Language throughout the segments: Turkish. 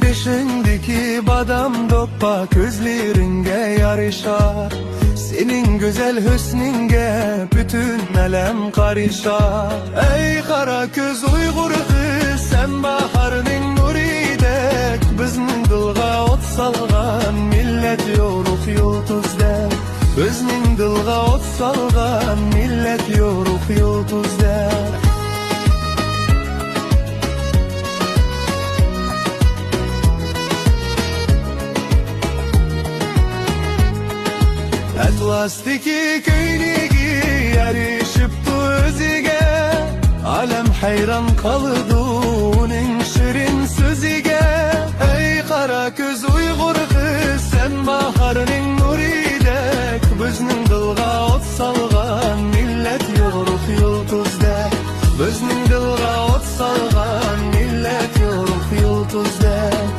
Beşindeki badam doppa közlerine yarışar. Senin güzel hüsnünge bütün elem karışar. Ey kara köz Uygur kız, sen baharının nuridek. Bizning dilga ot salgan millet yoruk yulduzdek. Bizning dilga ot salgan millet yoruk yulduzdek. Atlas'taki köylügi yarışıptı özüge. Alem hayran kalıdı onun şirin sözüge. Ey kara köz Uygur kız, sen baharının nuridek. Bizning dilga ot salgan millet yoruk yulduzdek. Bizning dilga ot salgan millet yoruk yulduzdek.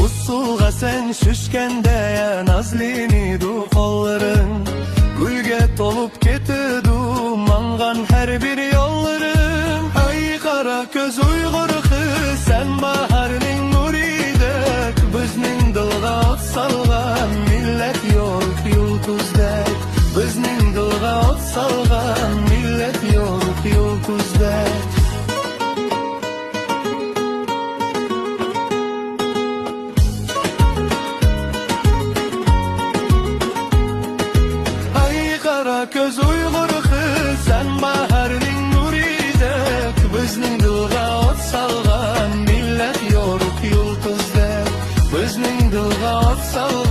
Usulga sen şüşkende nazlinidu kolların. Gülge tolup ketidu mangan her bir yolların. Ay kara köz Uygur kız, sen baharının nuridek. Bizning dilga ot salgan millet yoruk yulduzdek. Bizning dilga ot salgan millet yoruk yulduzdek. Kara köz Uygur kız, sen baharının nuridek. Bizning dilga ot salgan millet yoruk yulduzdek. Bizning dilga ot salgan